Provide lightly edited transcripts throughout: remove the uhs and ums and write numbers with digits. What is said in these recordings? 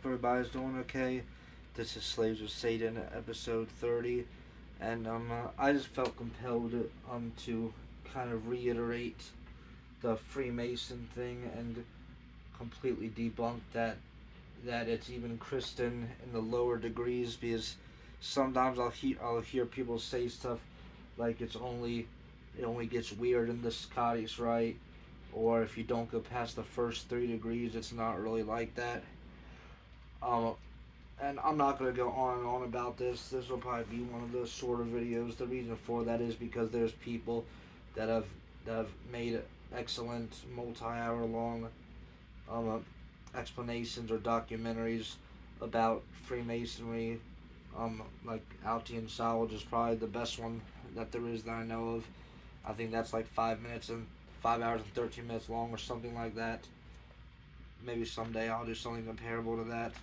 Hope everybody's doing okay. This is Slaves of Satan, episode 30, and I just felt compelled to kind of reiterate the Freemason thing and completely debunk that it's even Christian in the lower degrees, because sometimes I'll hear people say stuff like it only gets weird in the Scottish Rite, or if you don't go past the first 3 degrees, it's not really like that. Um, and I'm not going to go on and on about this. This will probably be one of those shorter videos. The reason for that is because there's people that have made excellent multi-hour long explanations or documentaries about Freemasonry. Like Altian Solid is probably the best one that there is that I know of. I think that's like 5 hours and 13 minutes long or something like that. Maybe someday I'll do something comparable to that.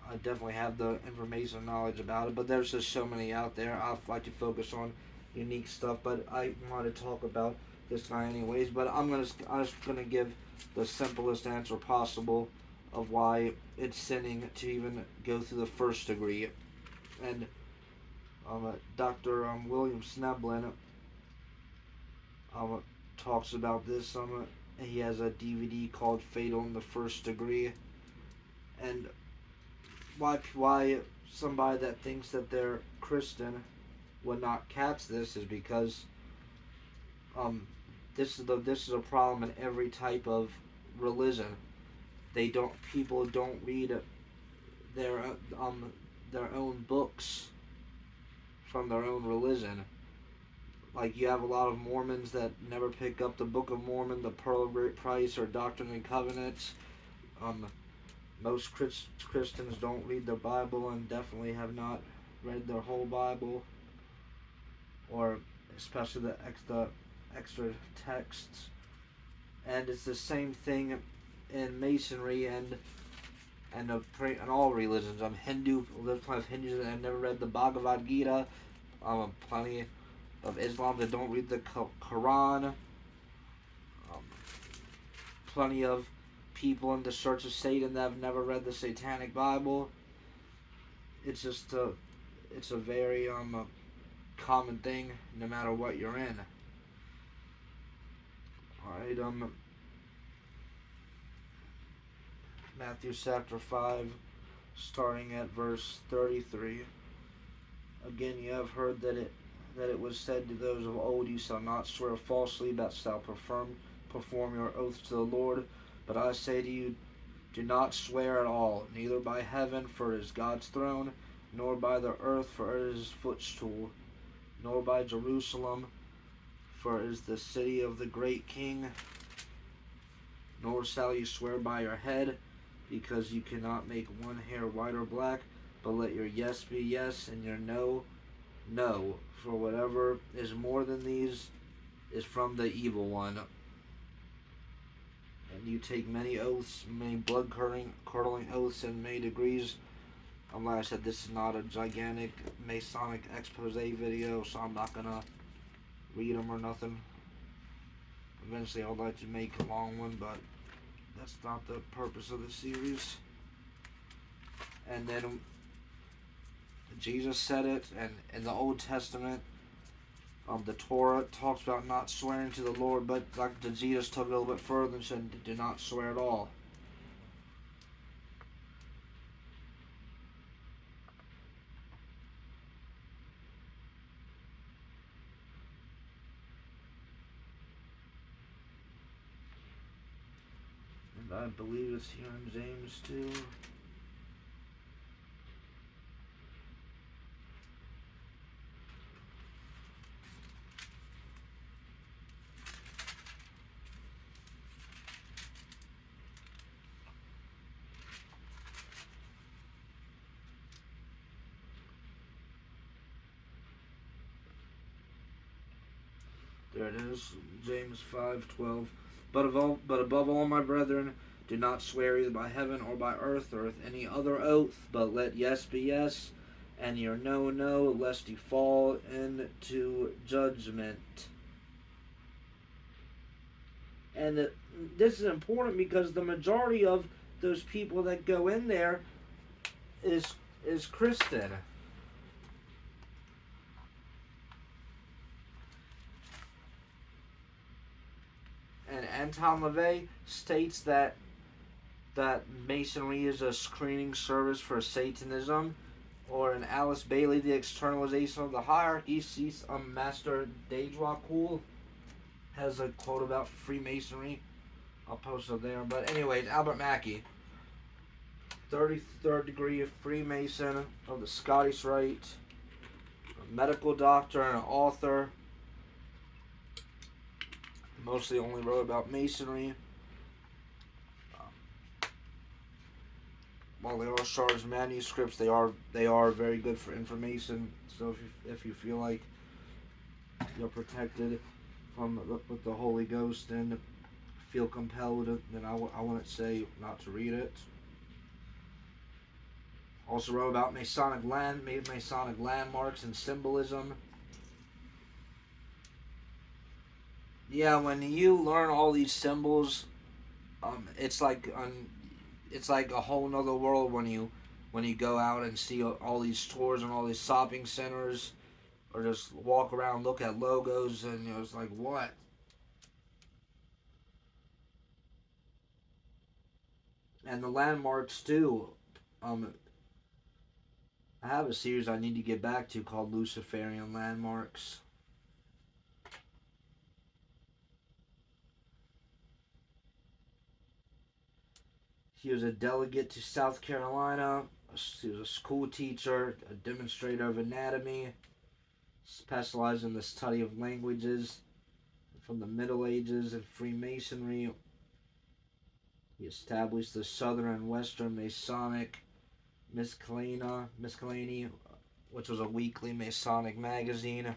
I definitely have the information and knowledge about it, but there's just so many out there. I like to focus on unique stuff, but I want to talk about this guy anyways. But I'm just gonna give the simplest answer possible of why it's sinning to even go through the first degree. And Dr. William Sneblin talks about this. He has a DVD called "Fatal in the First Degree," and why somebody that thinks that they're Christian would not catch this is because um this is a problem in every type of religion. People don't read their um their own books from their own religion. Like, you have a lot of Mormons that never pick up the Book of Mormon, the Pearl of Great Price, or Doctrine and Covenants. Um, Most Christians don't read their Bible and definitely have not read their whole Bible, or especially the extra texts. And it's the same thing in Masonry and all religions. There's plenty of Hindus that have never read the Bhagavad Gita. Plenty of Islam that don't read the Quran. Plenty of people in the Church of Satan that have never read the Satanic Bible. It's a very common thing, no matter what you're in. All right, Matthew chapter 5, starting at verse 33. Again, you have heard that it was said to those of old, "You shall not swear falsely, but shall perform your oaths to the Lord. But I say to you, do not swear at all, neither by heaven, for it is God's throne, nor by the earth, for it is his footstool, nor by Jerusalem, for it is the city of the great King. Nor shall you swear by your head, because you cannot make one hair white or black, but let your yes be yes, and your no, no. For whatever is more than these is from the evil one. And you take many oaths, many blood-curdling oaths in many degrees." Like I said, this is not a gigantic Masonic expose video, so I'm not going to read them or nothing. Eventually I'd like to make a long one, but that's not the purpose of the series. And then Jesus said it, and in the Old Testament, the Torah talks about not swearing to the Lord, but Jesus took it a little bit further and said, "Do not swear at all." And I believe it's here in James too. There it is, James 5:12. But above all, my brethren, do not swear either by heaven or by earth or with any other oath, but let yes be yes, and your no, no, lest you fall into judgment. And this is important because the majority of those people that go in there is Christian. And Anton LaVey states that Masonry is a screening service for Satanism, or in Alice Bailey, the externalization of the hierarchy. Cease Master Dejwa has a quote about Freemasonry. I'll post it there. But anyways, Albert Mackey, 33rd degree Freemason of the Scottish Rite, a medical doctor and an author. Mostly only wrote about Masonry. While they are Shard's manuscripts, they are very good for information. So if you feel like you're protected from with the Holy Ghost and feel compelled, then I wouldn't say not to read it. Also wrote about Masonic landmarks and symbolism. Yeah, when you learn all these symbols, it's like a whole nother world when you go out and see all these stores and all these shopping centers, or just walk around, look at logos, and it's like, what? And the landmarks too. I have a series I need to get back to called Luciferian Landmarks. He was a delegate to South Carolina. He was a school teacher, a demonstrator of anatomy, specialized in the study of languages from the Middle Ages and Freemasonry. He established the Southern and Western Masonic Miscellany, which was a weekly Masonic magazine.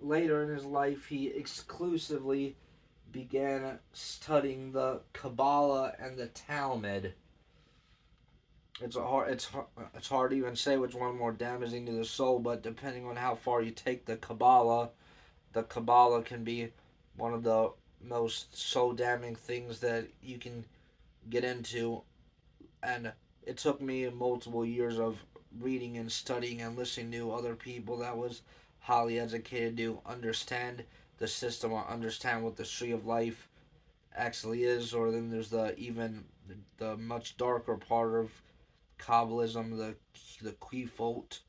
Later in his life, he exclusively began studying the Kabbalah and the Talmud. It's hard to even say which one more damaging to the soul, but depending on how far you take the Kabbalah can be one of the most soul damning things that you can get into. And it took me multiple years of reading and studying and listening to other people that was highly educated to understand the system or understand what the tree of life actually is. Or then there's the much darker part of Kabbalism, the Qufot.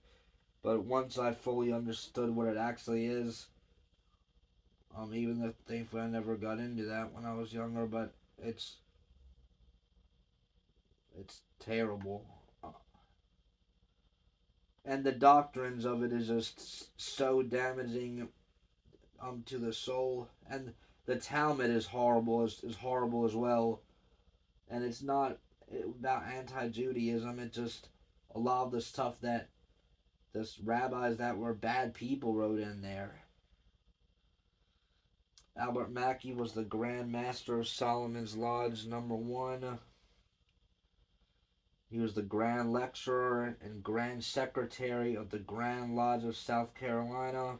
But once I fully understood what it actually is, even though thankfully I never got into that when I was younger, but it's terrible. And the doctrines of it is just so damaging to the soul. And the Talmud is horrible as well. And it's not about anti-Judaism. It's just a lot of the stuff that the rabbis that were bad people wrote in there. Albert Mackey was the Grand Master of Solomon's Lodge #1. He was the Grand Lecturer and Grand Secretary of the Grand Lodge of South Carolina.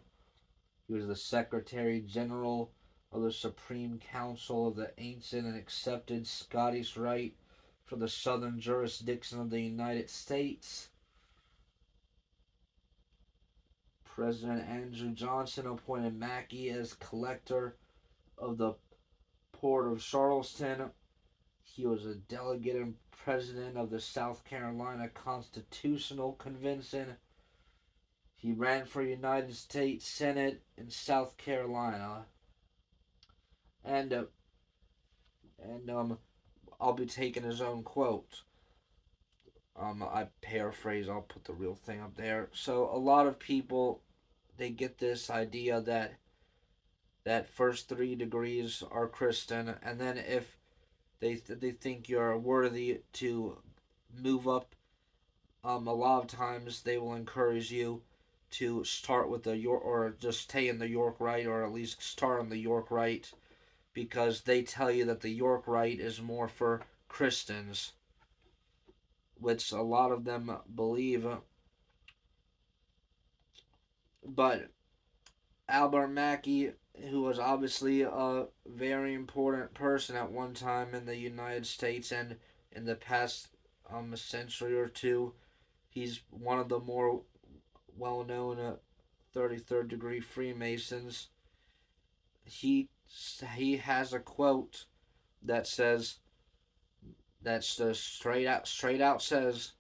He was the Secretary General of the Supreme Council of the Ancient and Accepted Scottish Rite for the Southern Jurisdiction of the United States. President Andrew Johnson appointed Mackey as Collector of the Port of Charleston. He was a delegate and president of the South Carolina Constitutional Convention. He ran for United States Senate in South Carolina. And I'll be taking his own quote. I paraphrase, I'll put the real thing up there. So a lot of people, they get this idea that first 3 degrees are Christian, and then if they think you're worthy to move up, a lot of times they will encourage you to start with the York, or just stay in the York Rite, or at least start on the York Rite, because they tell you that the York Rite is more for Christians, which a lot of them believe. But Albert Mackey who was obviously a very important person at one time in the United States and in the past century or two. He's one of the more well known 33rd degree Freemasons. He he has a quote that says that's the straight out says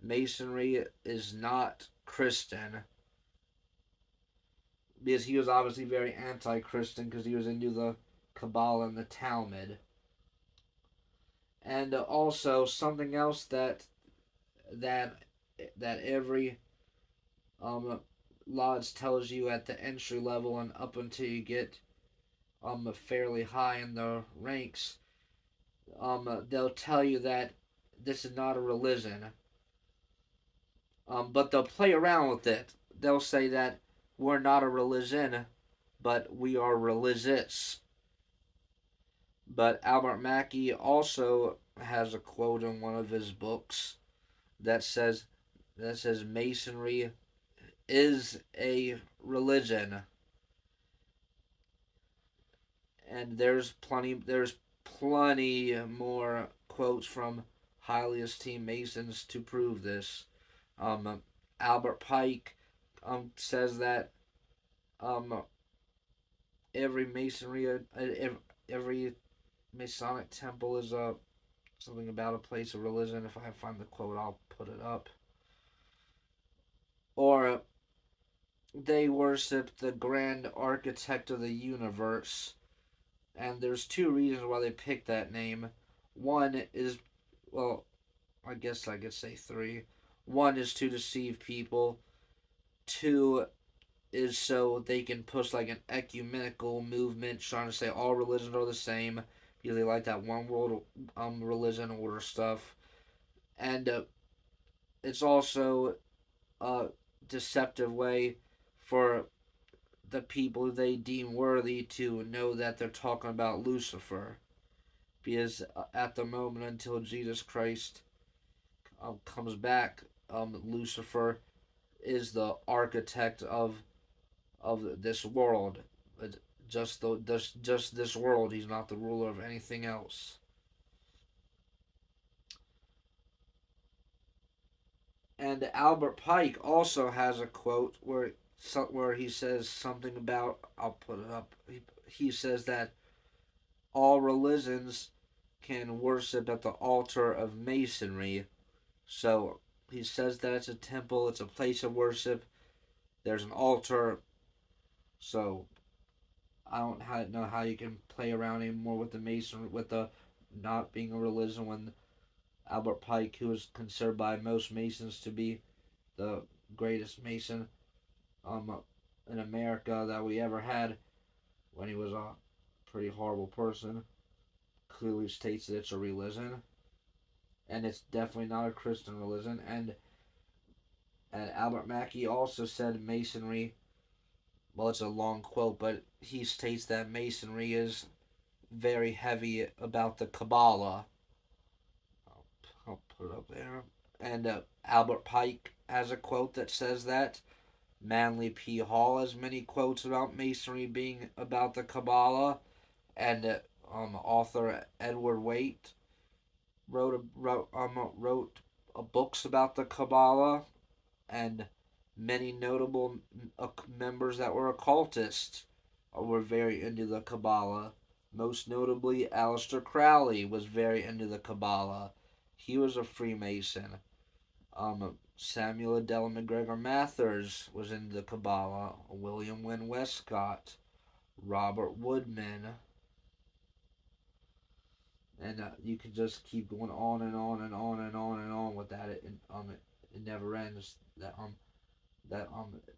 Masonry is not Christian, because he was obviously very anti-Christian because he was into the Kabbalah and the Talmud. And also something else that that every um lodge tells you at the entry level and up until you get fairly high in the ranks, they'll tell you that this is not a religion. But they'll play around with it. They'll say that we're not a religion, but we are religious. But Albert Mackey also has a quote in one of his books that says Masonry is a religion. And there's plenty more quotes from highly esteemed Masons to prove this. Um, Albert Pike says that um, every masonry, every Masonic temple is something about a place of religion. If I find the quote, I'll put it up. Or they worship the grand architect of the universe, and there's two reasons why they picked that name. One is, well, I guess I could say three. One is to deceive people. Two is so they can push like an ecumenical movement, trying to say all religions are the same. Because they like that one world religion order stuff, and it's also a deceptive way for the people they deem worthy to know that they're talking about Lucifer. Because at the moment until Jesus Christ comes back, Lucifer is the architect of this world. Just this world. He's not the ruler of anything else. And Albert Pike also has a quote where he says something about, I'll put it up. He says that all religions can worship at the altar of Masonry. So he says that it's a temple, it's a place of worship. There's an altar. So I don't know how you can play around anymore with the Masonry, with the not being a religion, when Albert Pike, who was considered by most Masons to be the greatest Mason um, in America that we ever had, when he was a pretty horrible person, clearly states that it's a religion, and it's definitely not a Christian religion. And Albert Mackey also said Masonry. Well, it's a long quote, but he states that Masonry is very heavy about the Kabbalah. I'll put it up there. And Albert Pike has a quote that says that. Manly P. Hall has many quotes about Masonry being about the Kabbalah, and author Edward Waite wrote books about the Kabbalah, and many notable members that were occultists were very into the Kabbalah. Most notably, Aleister Crowley was very into the Kabbalah. He was a Freemason. Samuel Adela McGregor Mathers was into the Kabbalah. William Wynne Westcott, Robert Woodman, and you can just keep going on and on and on and on and on with that. It never ends.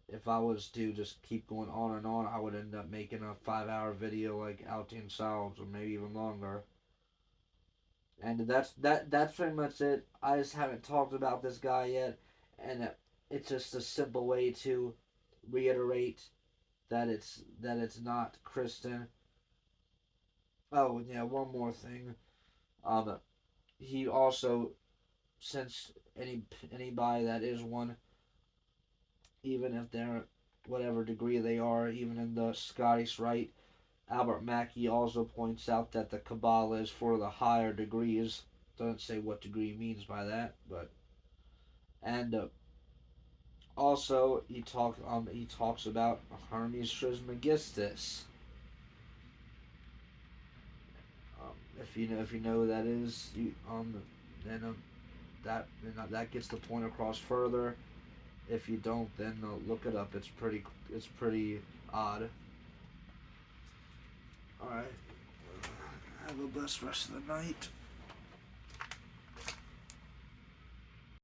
If I was to just keep going on and on, I would end up making a 5-hour video like Altian Solves, or maybe even longer. And that's pretty much it. I just haven't talked about this guy yet, and it's just a simple way to reiterate that it's not Christian. Oh yeah, one more thing. Um, he also, since anybody that is one, even if they're whatever degree they are, even in the Scottish Rite, Albert Mackey also points out that the Kabbalah is for the higher degrees. Doesn't say what degree means by that, but and also he talks about Hermes Trismegistus. If you know who that is, then that gets the point across further. If you don't, then look it up. It's pretty odd. All right. Have a blessed rest of the night.